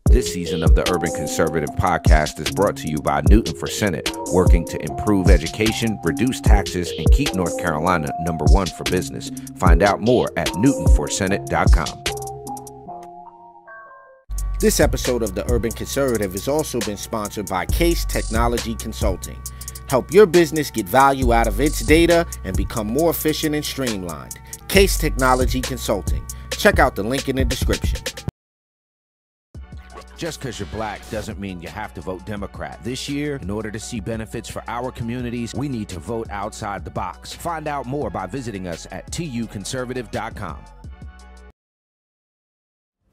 This season of the Urban Conservative Podcast is brought to you by Newton for Senate, working to improve education, reduce taxes, and keep North Carolina #1 for business. Find out more at newtonforsenate.com. This episode of the Urban Conservative has also been sponsored by Case Technology Consulting. Help your business get value out of its data and become more efficient and streamlined. Case Technology Consulting. Check out the link in the description. Just because you're black doesn't mean you have to vote Democrat. This year, in order to see benefits for our communities, we need to vote outside the box. Find out more by visiting us at tuconservative.com.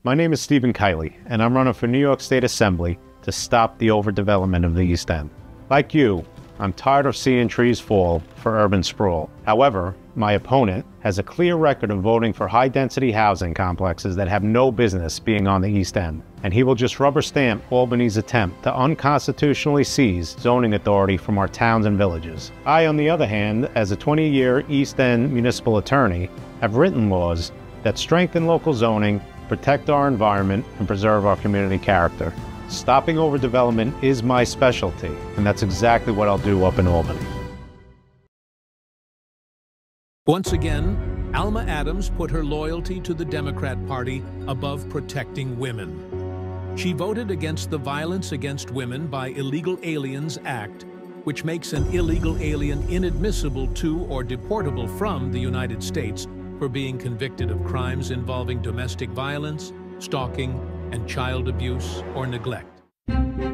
My name is Stephen Kiley, and I'm running for New York State Assembly to stop the overdevelopment of the East End. Like you, I'm tired of seeing trees fall for urban sprawl. However, my opponent has a clear record of voting for high-density housing complexes that have no business being on the East End, and he will just rubber stamp Albany's attempt to unconstitutionally seize zoning authority from our towns and villages. I, on the other hand, as a 20-year East End municipal attorney, have written laws that strengthen local zoning, protect our environment, and preserve our community character. Stopping overdevelopment is my specialty, and that's exactly what I'll do up in Albany. Once again, Alma Adams put her loyalty to the Democrat Party above protecting women. She voted against the Violence Against Women by Illegal Aliens Act, which makes an illegal alien inadmissible to or deportable from the United States for being convicted of crimes involving domestic violence, stalking, and child abuse or neglect.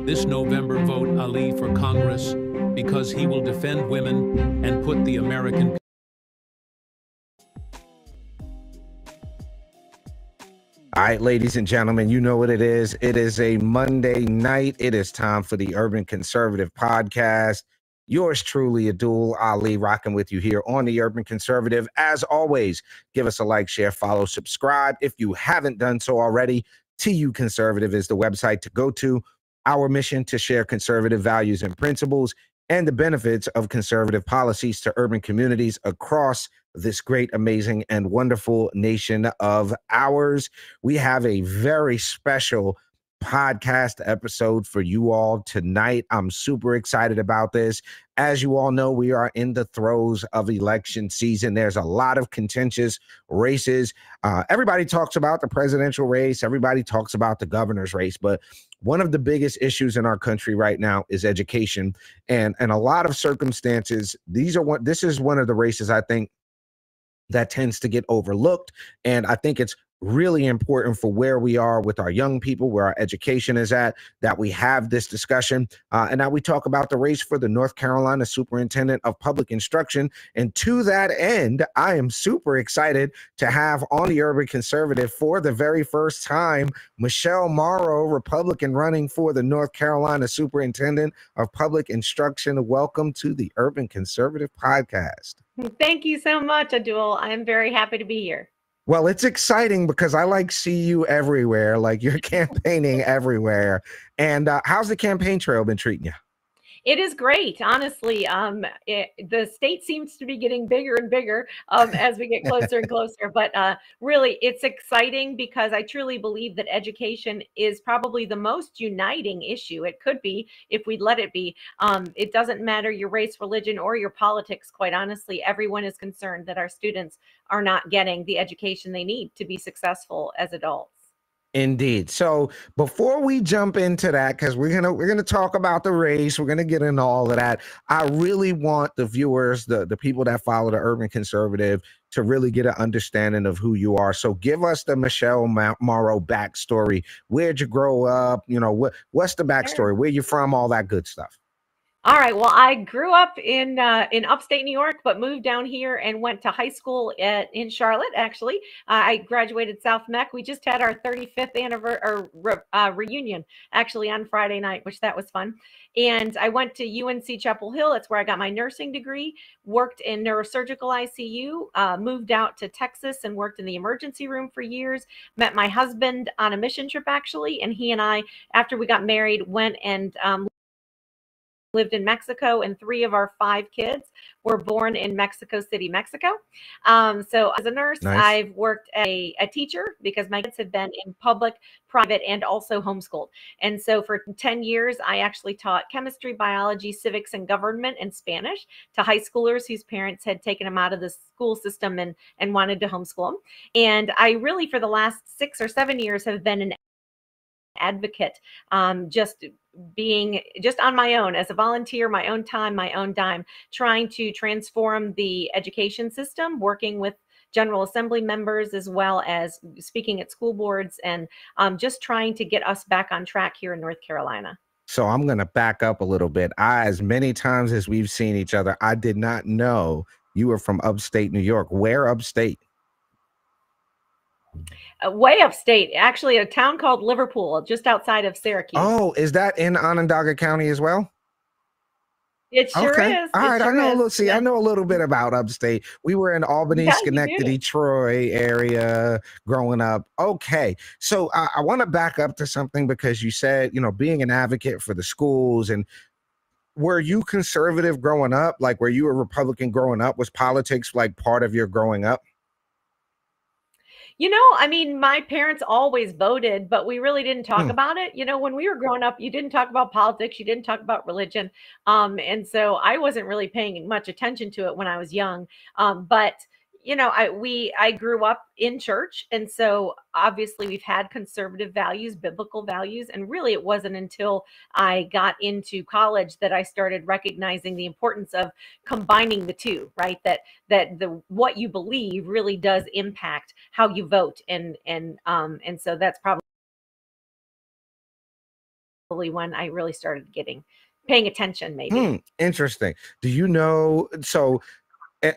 This November, vote Ali for Congress because he will defend women and put the American. All right, ladies and gentlemen, you know what it is. It is a Monday night. It is time for the Urban Conservative Podcast. Yours truly, Abdul Ali, rocking with you here on the Urban Conservative. As always, give us a like, share, follow, subscribe. If you haven't done so already, TU Conservative is the website to go to. Our mission to share conservative values and principles and the benefits of conservative policies to urban communities across this great, amazing, and wonderful nation of ours. We have a very special podcast episode for you all tonight. I'm super excited about this. As you all know, we are in the throes of election season. There's a lot of contentious races. Everybody talks about the presidential race. Everybody talks about the governor's race. But one of the biggest issues in our country right now is education. And in a lot of circumstances, this is one of the races I think that tends to get overlooked. And I think it's really important for where we are with our young people, where our education is at, that we have this discussion. And now we talk about the race for the North Carolina Superintendent of Public Instruction. And to that end, I am super excited to have on the Urban Conservative for the very first time, Michelle Morrow, Republican, running for the North Carolina Superintendent of Public Instruction. Welcome to the Urban Conservative Podcast. Thank you so much, Abdul. I'm very happy to be here. Well, it's exciting because I see you everywhere, like you're campaigning everywhere. And how's the campaign trail been treating you? It is great, honestly. The state seems to be getting bigger and bigger as we get closer and closer. But really, it's exciting because I truly believe that education is probably the most uniting issue. It could be if we let it be. It doesn't matter your race, religion, or your politics. Quite honestly, everyone is concerned that our students are not getting the education they need to be successful as adults. Indeed. So before we jump into that, because we're gonna talk about the race, we're gonna get into all of that. I really want the viewers, the people that follow the Urban Conservative, to really get an understanding of who you are. So give us the Michelle Morrow backstory. Where'd you grow up? You know, what's the backstory? Where you from? All that good stuff. All right. Well, I grew up in upstate New York, but moved down here and went to high school in Charlotte. Actually, I graduated South Mech. We just had our 35th anniversary reunion actually on Friday night, which that was fun. And I went to UNC Chapel Hill. That's where I got my nursing degree. Worked in neurosurgical ICU. Moved out to Texas and worked in the emergency room for years. Met my husband on a mission trip actually, and he and I, after we got married, went and lived in Mexico, and 3 of our 5 kids were born in Mexico City, Mexico. So as a nurse, Nice. I've worked as a teacher because my kids have been in public, private, and also homeschooled. And so for 10 years, I actually taught chemistry, biology, civics, and government and Spanish to high schoolers whose parents had taken them out of the school system and wanted to homeschool them. And I really, for the last 6 or 7 years, have been an advocate, just being just on my own as a volunteer, my own time, my own dime, trying to transform the education system, working with General Assembly members as well as speaking at school boards, and just trying to get us back on track here in North Carolina. So I'm going to back up a little bit. As many times as we've seen each other, I did not know you were from upstate New York. Where upstate? Way upstate, actually, a town called Liverpool, just outside of Syracuse. Oh, is that in Onondaga County as well? It sure is. All right. Sure I know. is. See, Yeah. I know a little bit about upstate. We were in Albany, Yeah, Schenectady, Troy area growing up. Okay. So I want to back up to something because you said, being an advocate for the schools, and were you conservative growing up? Like, were you a Republican growing up? Was politics like part of your growing up? I mean, my parents always voted, but we really didn't talk about it. When we were growing up, you didn't talk about politics, you didn't talk about religion. And so I wasn't really paying much attention to it when I was young. But I grew up in church, and so obviously we've had conservative values, biblical values, and really it wasn't until I got into college that I started recognizing the importance of combining the two, right? That what you believe really does impact how you vote, and so that's probably when I really started paying attention, maybe. Interesting. Do you know? So.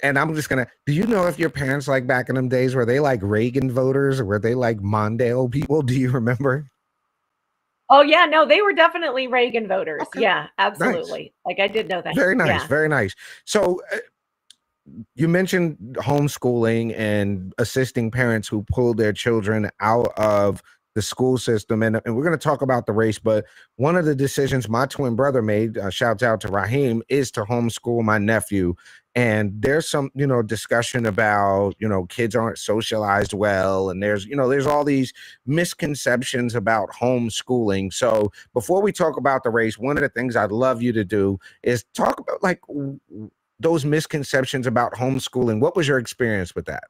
And I'm just gonna. Do you know if your parents, like back in them days, were they like Reagan voters or were they like Mondale people? Do you remember? Oh yeah, no, they were definitely Reagan voters. Okay. Yeah, absolutely. Nice. Like I did know that. Very nice, yeah. Very nice. So you mentioned homeschooling and assisting parents who pulled their children out of the school system, and we're going to talk about the race, but one of the decisions my twin brother made, shouts out to Raheem, is to homeschool my nephew. And there's some discussion about kids aren't socialized well, and there's all these misconceptions about homeschooling. So before we talk about the race, one of the things I'd love you to do is talk about like those misconceptions about homeschooling. What was your experience with that?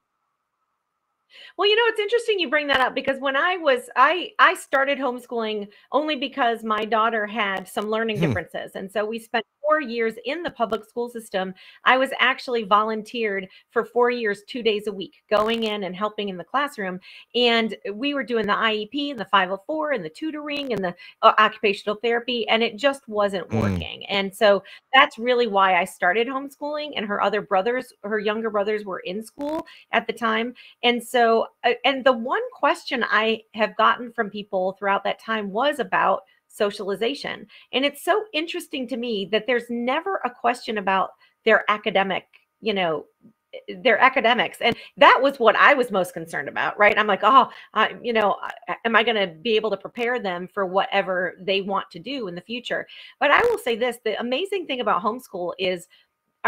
Well, it's interesting you bring that up, because when I started homeschooling only because my daughter had some learning differences. And so we spent 4 years in the public school system. I was actually volunteered for 4 years, 2 days a week, going in and helping in the classroom. And we were doing the IEP and the 504 and the tutoring and the occupational therapy, and it just wasn't working. And so that's really why I started homeschooling. And her younger brothers were in school at the time. And so, and the one question I have gotten from people throughout that time was about socialization. And it's so interesting to me that there's never a question about their their academics. And that was what I was most concerned about, right? I'm like, am I going to be able to prepare them for whatever they want to do in the future? But I will say this, the amazing thing about homeschool is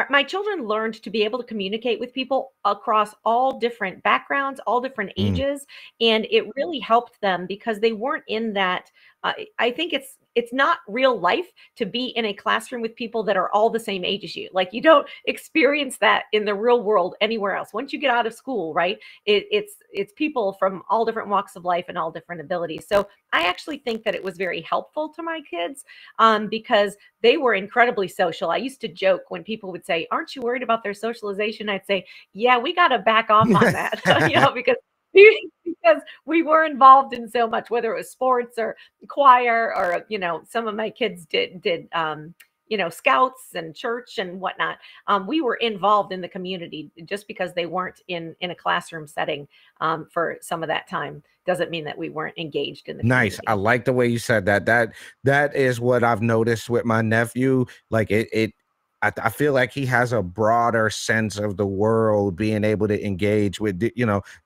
my children learned to be able to communicate with people across all different backgrounds, all different ages. And it really helped them because they weren't in that. I think it's not real life to be in a classroom with people that are all the same age as you. Like, you don't experience that in the real world anywhere else. Once you get out of school, right? It's people from all different walks of life and all different abilities. So I actually think that it was very helpful to my kids because they were incredibly social. I used to joke when people would say, "Aren't you worried about their socialization?" I'd say, "Yeah, we got to back off on that," because we were involved in so much, whether it was sports or choir or, some of my kids did scouts and church and whatnot. We were involved in the community. Just because they weren't in a classroom setting for some of that time doesn't mean that we weren't engaged in the community. Nice. I like the way you said that. That is what I've noticed with my nephew. Like I feel like he has a broader sense of the world, being able to engage with,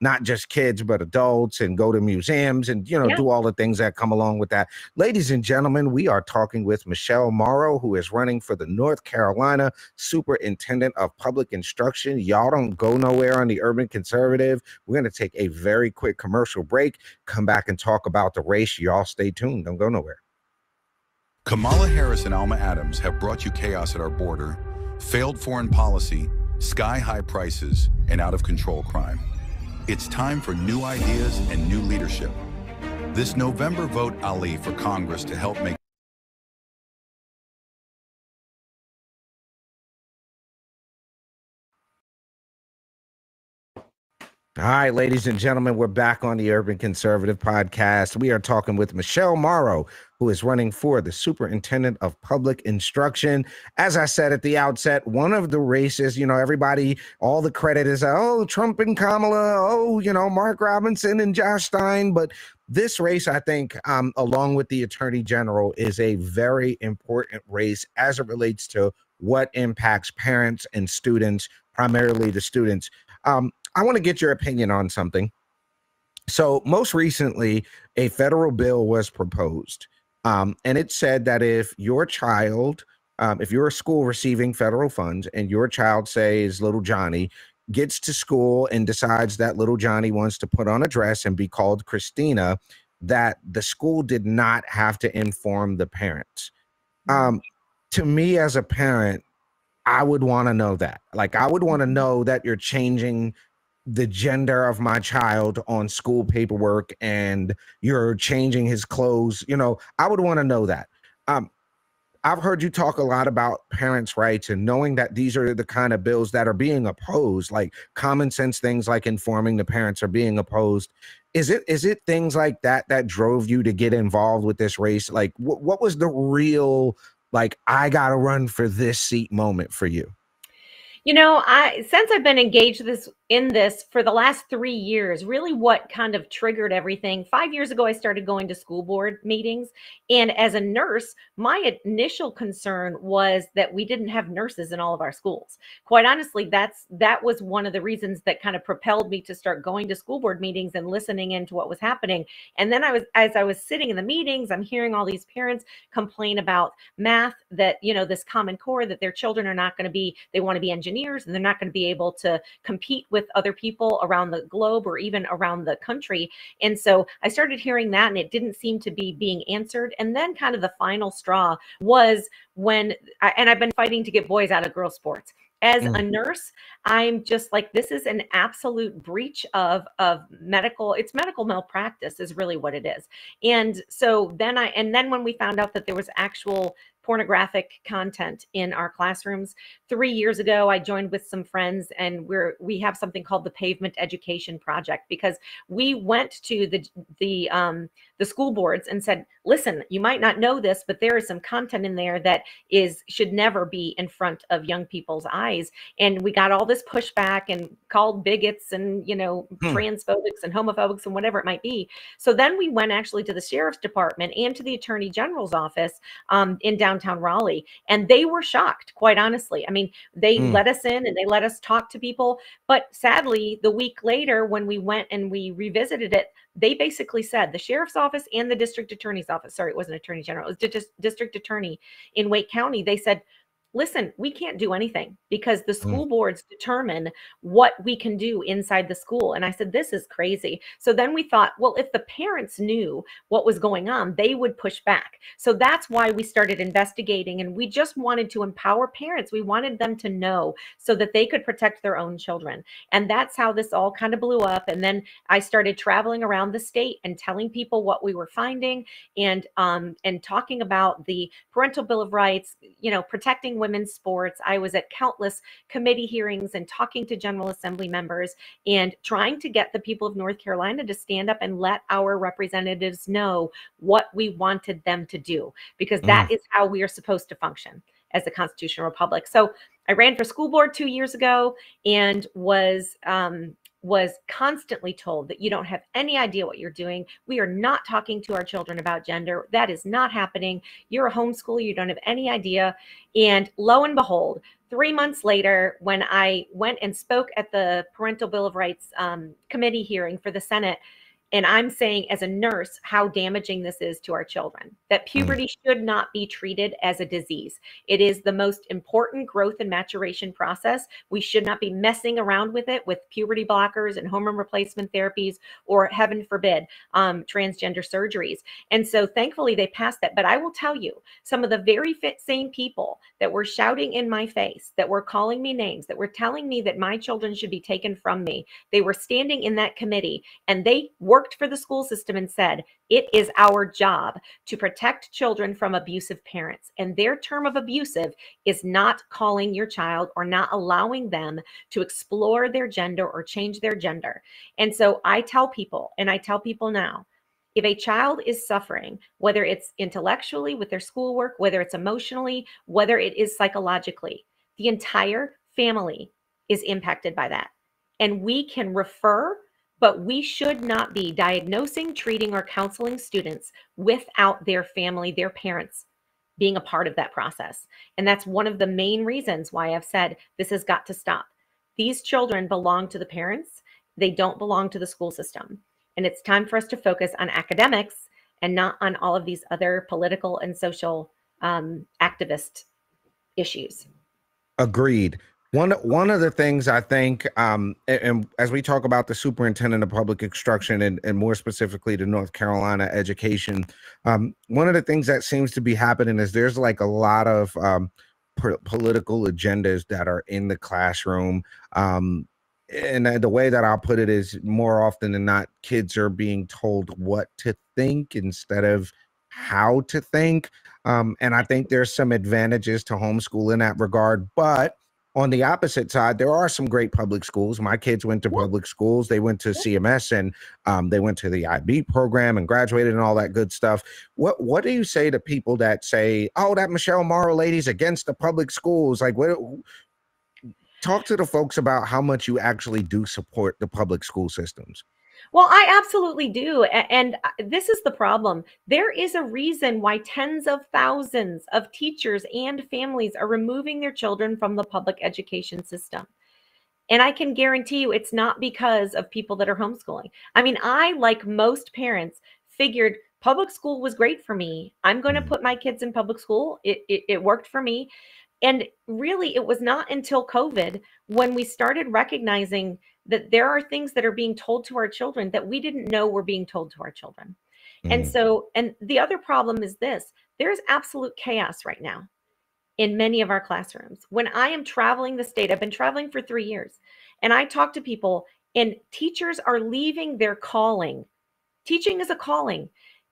not just kids, but adults, and go to museums and, Yeah. do all the things that come along with that. Ladies and gentlemen, we are talking with Michelle Morrow, who is running for the North Carolina Superintendent of Public Instruction. Y'all don't go nowhere on the Urban Conservative. We're going to take a very quick commercial break, come back and talk about the race. Y'all stay tuned. Don't go nowhere. Kamala Harris and Alma Adams have brought you chaos at our border, failed foreign policy, sky-high prices, and out-of-control crime. It's time for new ideas and new leadership. This November, vote Ali for Congress to help make All right, ladies and gentlemen, we're back on the Urban Conservative Podcast. We are talking with Michelle Morrow, who is running for the Superintendent of Public Instruction. As I said at the outset, one of the races, everybody, all the credit is, Trump and Kamala, Mark Robinson and Josh Stein. But this race, I think, along with the Attorney General, is a very important race as it relates to what impacts parents and students, primarily the students. I want to get your opinion on something. So most recently, a federal bill was proposed, and it said that if your child, if you're a school receiving federal funds and your child, say, is little Johnny, gets to school and decides that little Johnny wants to put on a dress and be called Christina, that the school did not have to inform the parents. To me, as a parent, I would want to know that. Like, I would want to know that you're changing the gender of my child on school paperwork and you're changing his clothes. I would want to know that. I've heard you talk a lot about parents' rights and knowing that these are the kind of bills that are being opposed, like common sense things like informing the parents are being opposed. Is it things like that that drove you to get involved with this race? Like, what was the real, like, I got to run for this seat moment for you? Since I've been engaged in this for the last 3 years, really what kind of triggered everything. 5 years ago, I started going to school board meetings. And as a nurse, my initial concern was that we didn't have nurses in all of our schools. Quite honestly, that was one of the reasons that kind of propelled me to start going to school board meetings and listening into what was happening. And then as I was sitting in the meetings, I'm hearing all these parents complain about math, that, this Common Core, that their children are not going to be, they want to be engineers and they're not going to be able to compete with other people around the globe or even around the country. And so I started hearing that, and it didn't seem to be being answered. And then kind of the final straw was when I've been fighting to get boys out of girls sports. As a nurse, I'm just like, this is an absolute breach of medical, it's medical malpractice is really what it is. And so then when we found out that there was actual pornographic content in our classrooms 3 years ago, I joined with some friends, and we have something called the Pavement Education Project, because we went to the school boards and said, listen, you might not know this, but there is some content in there that should never be in front of young people's eyes. And we got all this pushback and called bigots and, transphobics and homophobics and whatever it might be. So then we went actually to the sheriff's department and to the attorney general's office in downtown Raleigh. And they were shocked, quite honestly. I mean, they let us in and they let us talk to people. But sadly, the week later, when we went and we revisited it, they basically said, the sheriff's office and the district attorney's office, sorry, it wasn't attorney general, it was just district attorney in Wake County, they said, listen, we can't do anything because the school boards determine what we can do inside the school. And I said, this is crazy. So then we thought, well, if the parents knew what was going on, they would push back. So that's why we started investigating, and we just wanted to empower parents. We wanted them to know so that they could protect their own children. And that's how this all kind of blew up. And then I started traveling around the state and telling people what we were finding, and talking about the Parental Bill of Rights, protecting women's sports. I was at countless committee hearings and talking to General Assembly members and trying to get the people of North Carolina to stand up and let our representatives know what we wanted them to do, because that is how we are supposed to function as a constitutional republic. So I ran for school board 2 years ago and was was constantly told that you don't have any idea what you're doing. We are not talking to our children about gender. That is not happening. You're a homeschooler. You don't have any idea. And lo and behold, 3 months later, when I went and spoke at the Parental Bill of Rights committee hearing for the Senate, and I'm saying as a nurse how damaging this is to our children, that puberty should not be treated as a disease. It is the most important growth and maturation process. We should not be messing around with it with puberty blockers and hormone replacement therapies, or heaven forbid, transgender surgeries. And so thankfully they passed that. But I will tell you, some of the very same people that were shouting in my face, that were calling me names, that were telling me that my children should be taken from me, they were standing in that committee and they worked for the school system and said, it is our job to protect children from abusive parents. And their term of abusive is not calling your child or not allowing them to explore their gender or change their gender. And so I tell people, and I tell people now, if a child is suffering, whether it's intellectually with their schoolwork, whether it's emotionally, whether it is psychologically, the entire family is impacted by that. And we can refer, but we should not be diagnosing, treating, or counseling students without their family, their parents being a part of that process. And that's one of the main reasons why I've said this has got to stop. These children belong to the parents. They don't belong to the school system. And it's time for us to focus on academics and not on all of these other political and social activist issues. Agreed. One of the things I think, and as we talk about the superintendent of public instruction and more specifically the North Carolina education, one of the things that seems to be happening is there's like a lot of political agendas that are in the classroom. And the way that I'll put it is, more often than not, kids are being told what to think instead of how to think. And I think there's some advantages to homeschool in that regard, but on the opposite side, there are some great public schools. My kids went to public schools. They went to CMS and they went to the IB program and graduated and all that good stuff. What do you say to people that say, oh, that Michelle Morrow lady's against the public schools? Like, talk to the folks about how much you actually do support the public school systems. Well, I absolutely do. And this is the problem. There is a reason why tens of thousands of teachers and families are removing their children from the public education system. And I can guarantee you it's not because of people that are homeschooling. I mean, I, like most parents, figured public school was great for me. I'm going to put my kids in public school. It worked for me. And really, it was not until COVID when we started recognizing that there are things that are being told to our children that we didn't know were being told to our children. And so, and the other problem is this: there's absolute chaos right now in many of our classrooms. When I am traveling the state, I've been traveling for 3 years, and I talk to people, and teachers are leaving their calling. Teaching is a calling.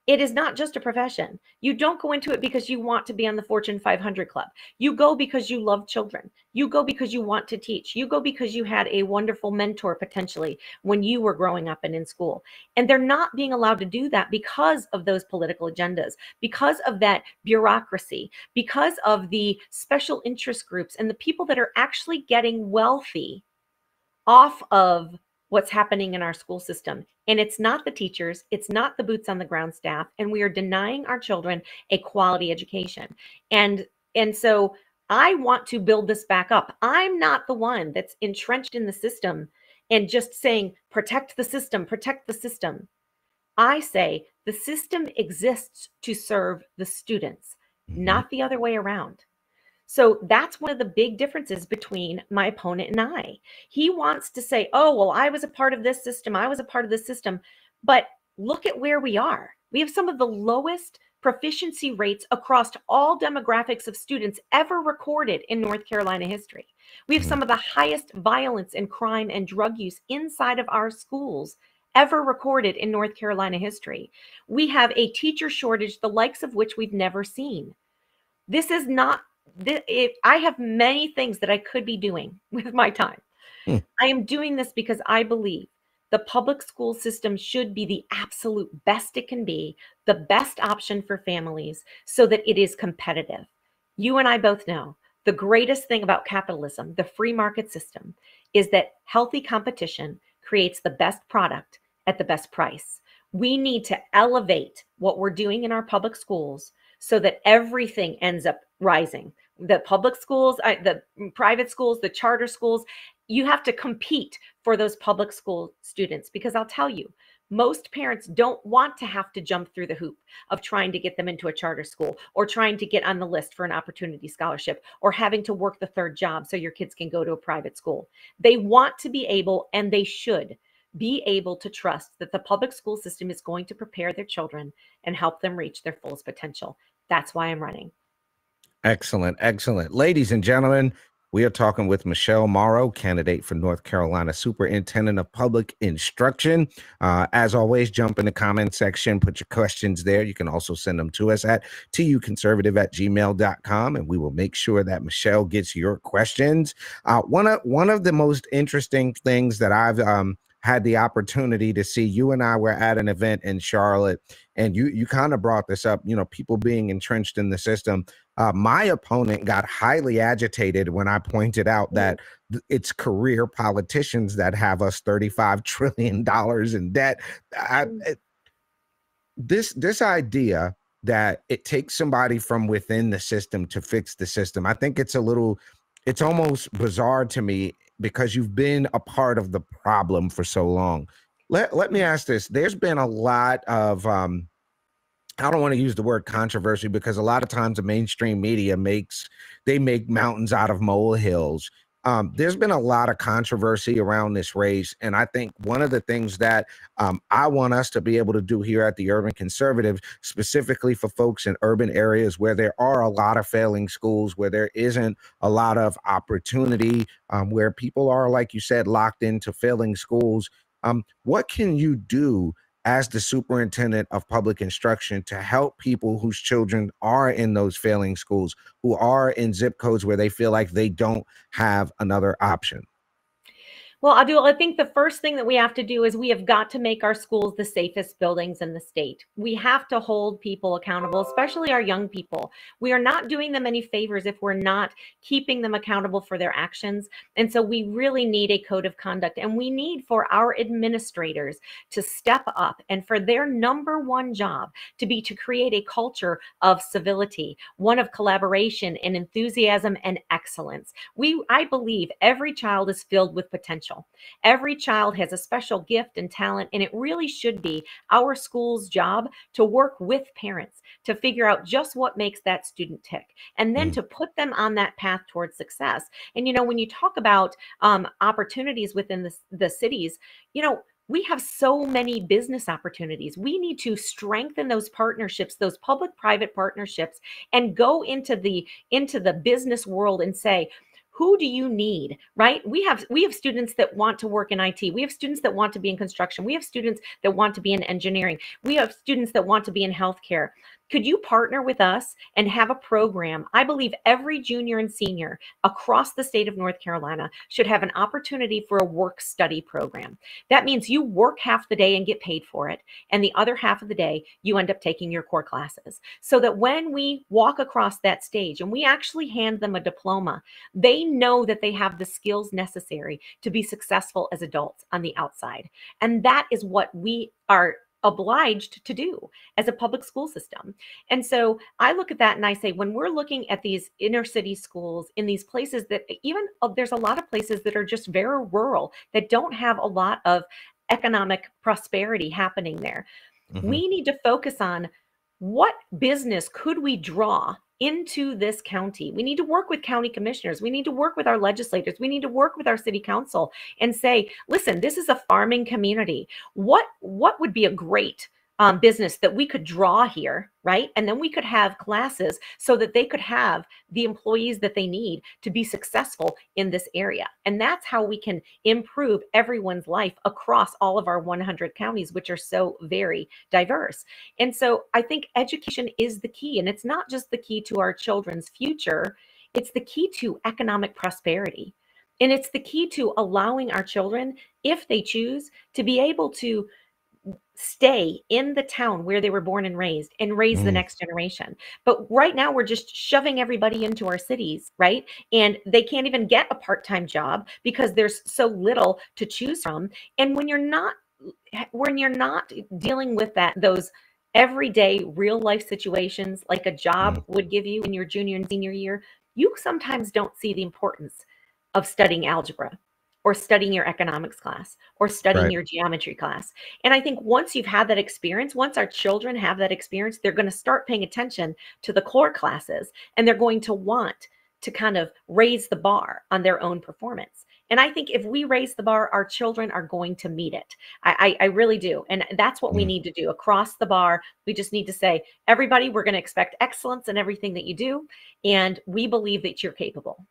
It is not just a profession. You don't go into it because you want to be on the Fortune 500 club. You go because you love children. You go because you want to teach. You go because you had a wonderful mentor potentially when you were growing up and in school. And they're not being allowed to do that because of those political agendas, because of that bureaucracy, because of the special interest groups and the people that are actually getting wealthy off of what's happening in our school system. And it's not the teachers, it's not the boots on the ground staff, and we are denying our children a quality education. And so I want to build this back up. I'm not the one that's entrenched in the system and just saying, protect the system, protect the system. I say the system exists to serve the students, not the other way around. So that's one of the big differences between my opponent and I. He wants to say, oh, well, I was a part of this system. I was a part of this system. But look at where we are. We have some of the lowest proficiency rates across all demographics of students ever recorded in North Carolina history. We have some of the highest violence and crime and drug use inside of our schools ever recorded in North Carolina history. We have a teacher shortage, the likes of which we've never seen. This is not I have many things that I could be doing with my time. I am doing this because I believe the public school system should be the absolute best it can be, the best option for families, so that it is competitive. You and I both know the greatest thing about capitalism, the free market system, is that healthy competition creates the best product at the best price. We need to elevate what we're doing in our public schools so that everything ends up rising. The public schools, the private schools, the charter schools, you have to compete for those public school students, because I'll tell you, most parents don't want to have to jump through the hoop of trying to get them into a charter school, or trying to get on the list for an opportunity scholarship, or having to work the third job so your kids can go to a private school. They want to be able, and they should be able, to trust that the public school system is going to prepare their children and help them reach their fullest potential. That's why I'm running. Excellent, excellent. Ladies and gentlemen, we are talking with Michelle Morrow, candidate for North Carolina Superintendent of Public Instruction. As always, jump in the comment section, put your questions there. You can also send them to us at tuconservative@gmail.com, and we will make sure that Michelle gets your questions. One of the most interesting things that I've had the opportunity to see, you and I were at an event in Charlotte, and you kind of brought this up, people being entrenched in the system. My opponent got highly agitated when I pointed out that it's career politicians that have us $35 trillion in debt. This idea that it takes somebody from within the system to fix the system, I think it's almost bizarre to me, because you've been a part of the problem for so long. Let me ask this. There's been a lot of I don't want to use the word controversy, because a lot of times the mainstream media make mountains out of molehills. There's been a lot of controversy around this race, and I think one of the things that I want us to be able to do here at the Urban Conservative, specifically for folks in urban areas where there are a lot of failing schools, where there isn't a lot of opportunity, where people are, like you said, locked into failing schools. What can you do as the superintendent of public instruction to help people whose children are in those failing schools, who are in zip codes where they feel like they don't have another option? Well, I think the first thing that we have to do is we have got to make our schools the safest buildings in the state. We have to hold people accountable, especially our young people. We are not doing them any favors if we're not keeping them accountable for their actions. And so we really need a code of conduct, and we need for our administrators to step up, and for their number one job to create a culture of civility, one of collaboration and enthusiasm and excellence. I believe every child is filled with potential. Every child has a special gift and talent, and it really should be our school's job to work with parents to figure out just what makes that student tick, and then to put them on that path towards success. And, when you talk about opportunities within the cities, we have so many business opportunities. We need to strengthen those partnerships, those public-private partnerships, and go into the business world and say, who do you need, right? We have students that want to work in IT. We have students that want to be in construction. We have students that want to be in engineering. We have students that want to be in healthcare. Could you partner with us and have a program? I believe every junior and senior across the state of North Carolina should have an opportunity for a work-study program. That means you work half the day and get paid for it, and the other half of the day you end up taking your core classes, so that when we walk across that stage and we actually hand them a diploma, they know that they have the skills necessary to be successful as adults on the outside. And that is what we are obliged to do as a public school system. And so I look at that and I say, when we're looking at these inner city schools in these places that there's a lot of places that are just very rural, that don't have a lot of economic prosperity happening there. We need to focus on what business could we draw into this county. We need to work with county commissioners. We need to work with our legislators. We need to work with our city council and say, listen, this is a farming community. What would be a great business that we could draw here, right? And then we could have classes so that they could have the employees that they need to be successful in this area. And that's how we can improve everyone's life across all of our 100 counties, which are so very diverse. And so I think education is the key. And it's not just the key to our children's future, it's the key to economic prosperity. And it's the key to allowing our children, if they choose, to be able to stay in the town where they were born and raise the next generation. But right now we're just shoving everybody into our cities, right? And they can't even get a part-time job because there's so little to choose from. And when you're not dealing with those everyday real life situations like a job would give you in your junior and senior year, you sometimes don't see the importance of studying algebra or studying your economics class or studying your geometry class. And I think once you've had that experience, once our children have that experience, they're going to start paying attention to the core classes, and they're going to want to kind of raise the bar on their own performance. And I think if we raise the bar, our children are going to meet it. I really do. And that's what we need to do across the bar. We just need to say, everybody, we're going to expect excellence in everything that you do. And we believe that you're capable.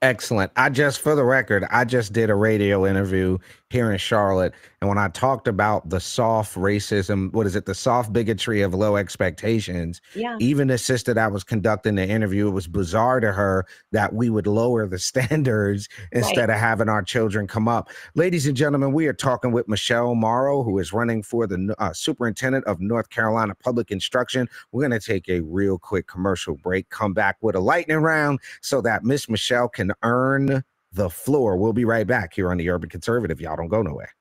Excellent. For the record, I just did a radio interview here in Charlotte. And when I talked about the soft racism, the soft bigotry of low expectations, even the sister that was conducting the interview, it was bizarre to her that we would lower the standards instead of having our children come up. Ladies and gentlemen, we are talking with Michelle Morrow, who is running for the Superintendent of North Carolina Public Instruction. We're going to take a real quick commercial break, come back with a lightning round so that Miss Michelle can earn the floor. We'll be right back here on the Urban Conservative. Y'all don't go nowhere.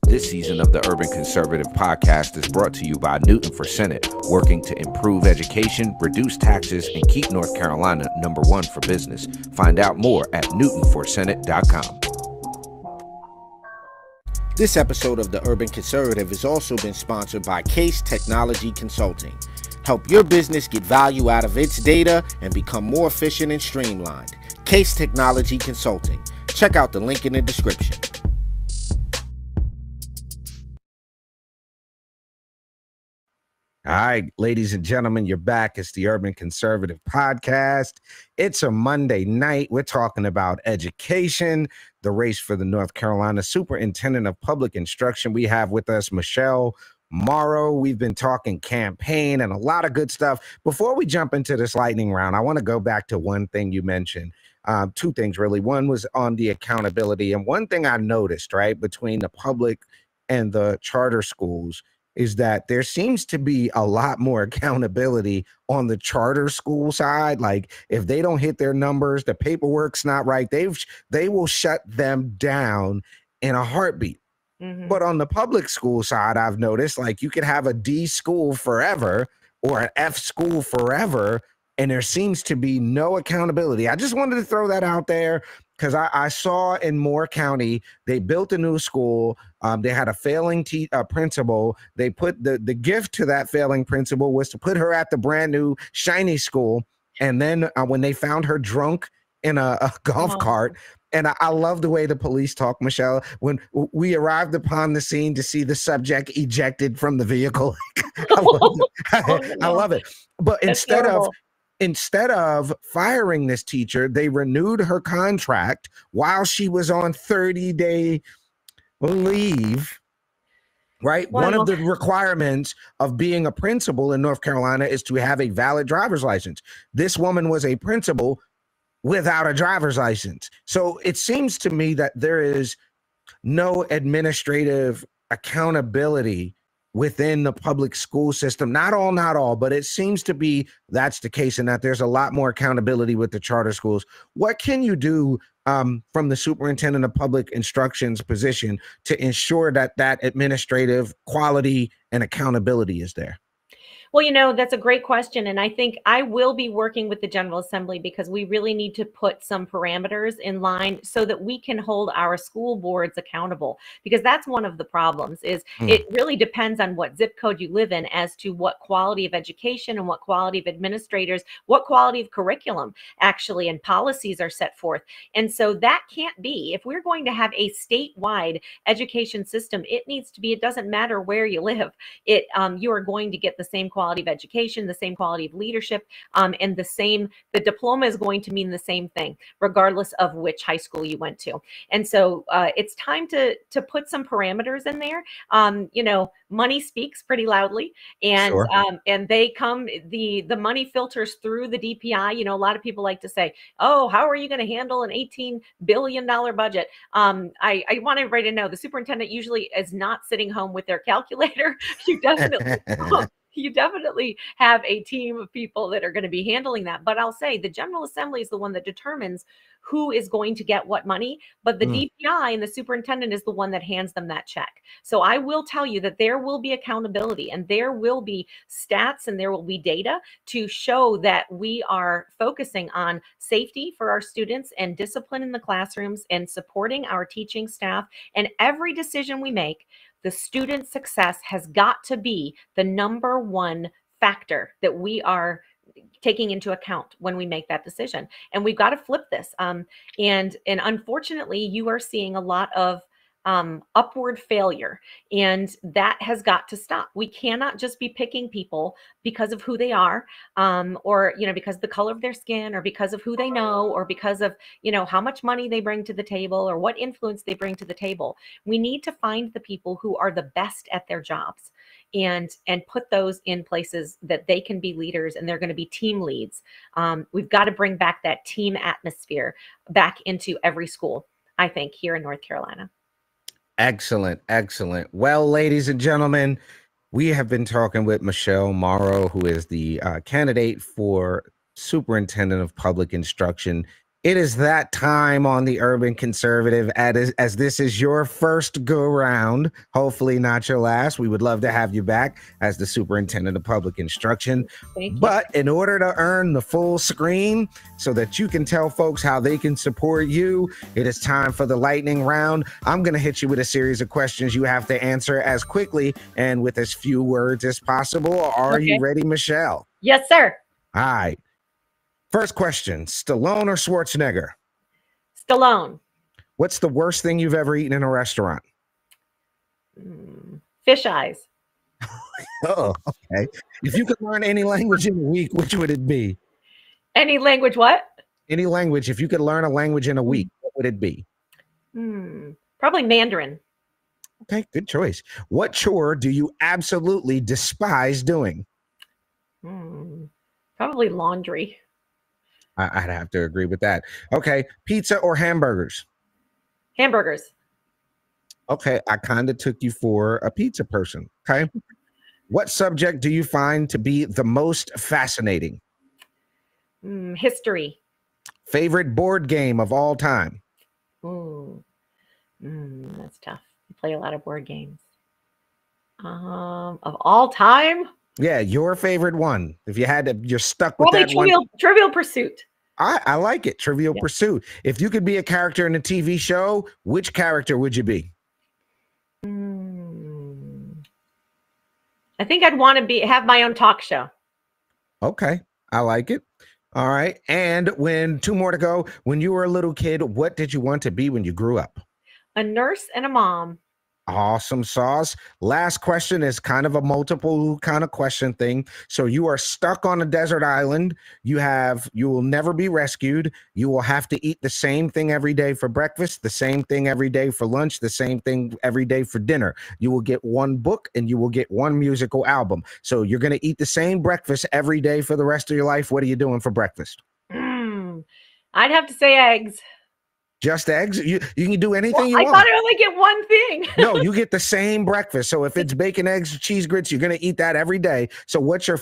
This season of the Urban Conservative podcast is brought to you by Newton for Senate, working to improve education, reduce taxes, and keep North Carolina #1 for business. Find out more at newtonforsenate.com. This episode of the Urban Conservative has also been sponsored by Case Technology Consulting. Help your business get value out of its data and become more efficient and streamlined. Case Technology Consulting. Check out the link in the description. All right, ladies and gentlemen, you're back. It's the Urban Conservative Podcast. It's a Monday night. We're talking about education, the race for the North Carolina Superintendent of Public Instruction. We have with us Michelle Morrow. We've been talking campaign and a lot of good stuff. Before we jump into this lightning round, I want to go back to one thing you mentioned. Two things, really. One was on the accountability. And one thing I noticed, right, between the public and the charter schools is that there seems to be a lot more accountability on the charter school side. Like if they don't hit their numbers, the paperwork's not right, they will shut them down in a heartbeat. But on the public school side, I've noticed like you could have a D school forever or an F school forever, and there seems to be no accountability. I just wanted to throw that out there because I saw in Moore County, they built a new school. They had a failing principal. They put the gift to that failing principal was to put her at the brand new shiny school. And then when they found her drunk in a golf cart, and I love the way the police talk, Michelle, when we arrived upon the scene to see the subject ejected from the vehicle. I love it. But instead of firing this teacher, they renewed her contract while she was on 30-day leave, right? Wow. One of the requirements of being a principal in North Carolina is to have a valid driver's license. This woman was a principal without a driver's license. So it seems to me that there is no administrative accountability within the public school system. Not all, but it seems to be that's the case, and that there's a lot more accountability with the charter schools. What can you do from the Superintendent of Public Instruction's position to ensure that that administrative quality and accountability is there? Well, you know, that's a great question. And I think I will be working with the General Assembly because we really need to put some parameters in line so that we can hold our school boards accountable, because that's one of the problems is it really depends on what zip code you live in as to what quality of education and what quality of administrators, what quality of curriculum actually and policies are set forth. And so that can't be, if we're going to have a statewide education system, it needs to be, it doesn't matter where you live, you are going to get the same quality quality of education, the same quality of leadership, and the diploma is going to mean the same thing, regardless of which high school you went to. And so it's time to put some parameters in there. Money speaks pretty loudly, and Sure. and they come, the money filters through the DPI. A lot of people like to say, oh, how are you going to handle an $18 billion budget? I want everybody to know the superintendent usually is not sitting home with their calculator. You definitely have a team of people that are going to be handling that. But I'll say the General Assembly is the one that determines who is going to get what money, but the DPI and the superintendent is the one that hands them that check. So I will tell you that there will be accountability, and there will be stats, and there will be data to show that we are focusing on safety for our students and discipline in the classrooms and supporting our teaching staff. And every decision we make, the student success has got to be the number one factor that we are taking into account when we make that decision. And we've got to flip this. And unfortunately, you are seeing a lot of upward failure, and that has got to stop. We cannot just be picking people because of who they are, or because of the color of their skin, or because of who they know, or because of how much money they bring to the table, or what influence they bring to the table. We need to find the people who are the best at their jobs, and put those in places that they can be leaders, and they're going to be team leads. We've got to bring back that team atmosphere back into every school, I think, here in North Carolina. Excellent. Excellent. Well, ladies and gentlemen, we have been talking with Michelle Morrow, who is the candidate for Superintendent of Public Instruction. It is that time on the Urban Conservative, as this is your first go round, hopefully not your last. We would love to have you back as the Superintendent of Public Instruction. Thank you. But in order to earn the full screen so that you can tell folks how they can support you, it is time for the lightning round. I'm going to hit you with a series of questions you have to answer as quickly and with as few words as possible. Are you ready, Michelle? Yes, sir. All right. First question, Stallone or Schwarzenegger? Stallone. What's the worst thing you've ever eaten in a restaurant? Fish eyes. Oh, okay. If you could learn any language in a week, which would it be? Any language what? Any language. If you could learn a language in a week, what would it be? Probably Mandarin. Okay, good choice. What chore do you absolutely despise doing? Probably laundry. I'd have to agree with that. Okay, pizza or hamburgers? Hamburgers. Okay, I kind of took you for a pizza person. Okay. What subject do you find to be the most fascinating? History. Favorite board game of all time? That's tough. I play a lot of board games. Of all time? Yeah, your favorite one. If you had to, you're stuck with that one. Trivial Pursuit. I like it. Trivial Pursuit. If you could be a character in a TV show, which character would you be? I think I'd want to have my own talk show. Okay, I like it. All right. And two more to go. When you were a little kid, what did you want to be when you grew up? A nurse and a mom. Awesome sauce. Last question is kind of a multiple kind of question thing. So you are stuck on a desert island. You will never be rescued. You will have to eat the same thing every day for breakfast, the same thing every day for lunch, the same thing every day for dinner. You will get one book and you will get one musical album. So you're going to eat the same breakfast every day for the rest of your life. What are you doing for breakfast? I'd have to say eggs. Just eggs? You can do anything you want. I thought I only get one thing. No, you get the same breakfast. So if it's bacon, eggs, cheese grits, you're going to eat that every day. So what's your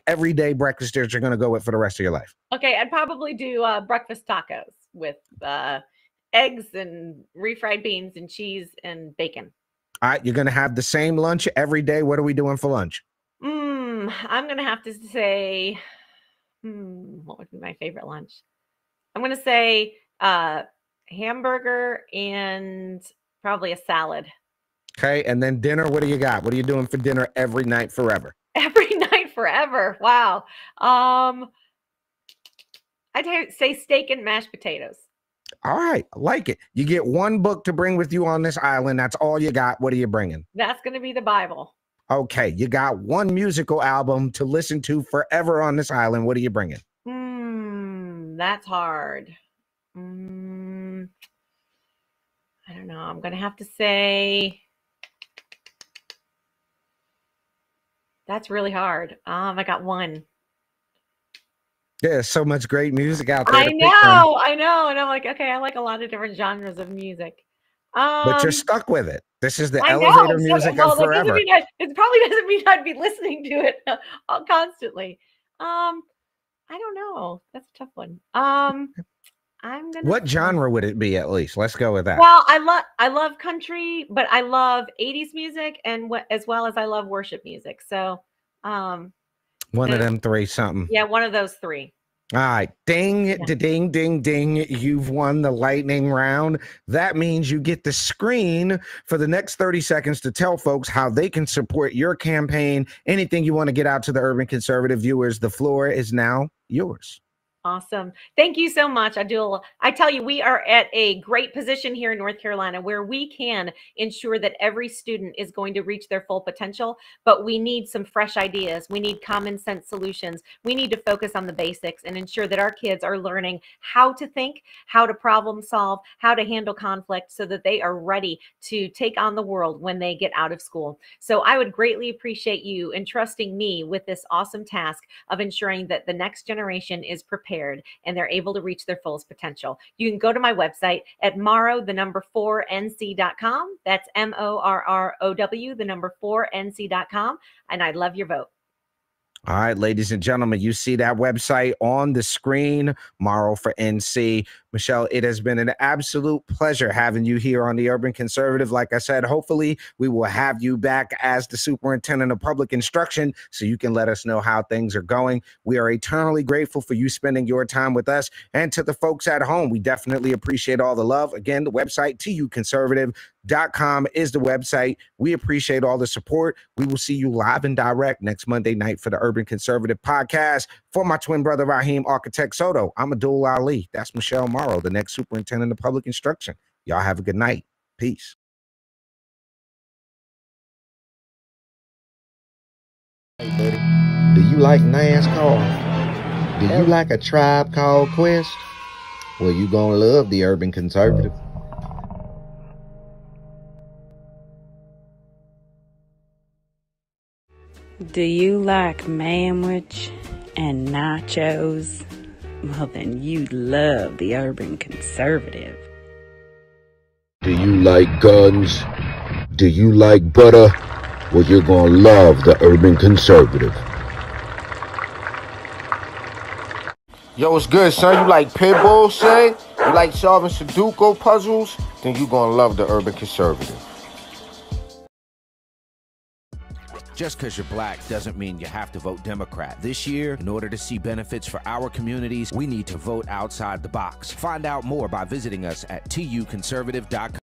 everyday breakfast that you're going to go with for the rest of your life? Okay, I'd probably do breakfast tacos with eggs and refried beans and cheese and bacon. All right, you're going to have the same lunch every day. What are we doing for lunch? I'm going to have to say, what would be my favorite lunch? I'm going to say hamburger and probably a salad. Okay, and then dinner, what do you got? What are you doing for dinner every night forever? Every night forever. Wow. I'd say steak and mashed potatoes. All right, I like it. You get one book to bring with you on this island. That's all you got. What are you bringing? That's going to be the Bible. Okay, you got one musical album to listen to forever on this island. What are you bringing? That's hard. I don't know. I'm going to have to say that's really hard. I got one. There's so much great music out there. I know. And I'm like, okay, I like a lot of different genres of music. But you're stuck with it. This is the I elevator know. music Well, of forever. It probably doesn't mean I'd be listening to it constantly. I don't know. That's a tough one. What genre would it be, at least? Let's go with that. Well, I love country, but I love 80s music and as well as I love worship music. So one of them three something. Yeah, one of those three. All right. Ding, Yeah. ding, ding, ding. You've won the lightning round. That means you get the screen for the next 30 seconds to tell folks how they can support your campaign. Anything you want to get out to the Urban Conservative viewers, the floor is now yours. Awesome. Thank you so much, Abdul. I tell you, we are at a great position here in North Carolina where we can ensure that every student is going to reach their full potential, but we need some fresh ideas. We need common sense solutions. We need to focus on the basics and ensure that our kids are learning how to think, how to problem solve, how to handle conflict so that they are ready to take on the world when they get out of school. So I would greatly appreciate you entrusting me with this awesome task of ensuring that the next generation is prepared and they're able to reach their fullest potential. You can go to my website at morrow4nc.com. That's MORROW4nc.com. And I'd love your vote. All right, ladies and gentlemen, you see that website on the screen, Morrow for NC. Michelle, it has been an absolute pleasure having you here on the Urban Conservative. Like I said, hopefully we will have you back as the Superintendent of Public Instruction so you can let us know how things are going. We are eternally grateful for you spending your time with us. And to the folks at home, we definitely appreciate all the love. Again, the website, tuconservative.com is the website. We appreciate all the support. We will see you live and direct next Monday night for the Urban Conservative podcast. For my twin brother, Raheem Architect Soto, I'm Abdul Ali. That's Michelle Morrow, the next Superintendent of Public Instruction. Y'all have a good night. Peace. Hey, buddy, do you like NASCAR? Do you like A Tribe Called Quest? Well, you gonna love the Urban Conservative. Do you like manwich and nachos? Well, then you'd love the Urban Conservative. Do you like guns? Do you like butter? Well, you're gonna love the Urban Conservative. Yo, what's good, son? You like pit bulls, say? You like solving Sudoku puzzles? Then you gonna love the Urban Conservative. Just because you're black doesn't mean you have to vote Democrat. This year, in order to see benefits for our communities, we need to vote outside the box. Find out more by visiting us at tuconservative.com.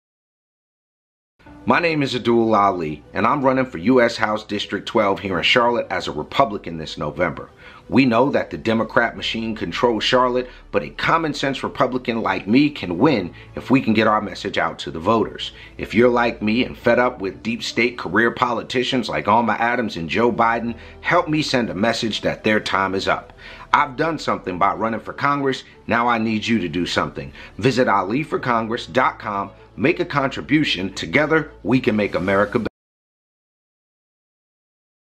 My name is Abdul Ali, and I'm running for U.S. House District 12 here in Charlotte as a Republican this November. We know that the Democrat machine controls Charlotte, but a common sense Republican like me can win if we can get our message out to the voters. If you're like me and fed up with deep state career politicians like Alma Adams and Joe Biden, help me send a message that their time is up. I've done something by running for Congress. Now I need you to do something. Visit aliforcongress.com, make a contribution. Together, we can make America better.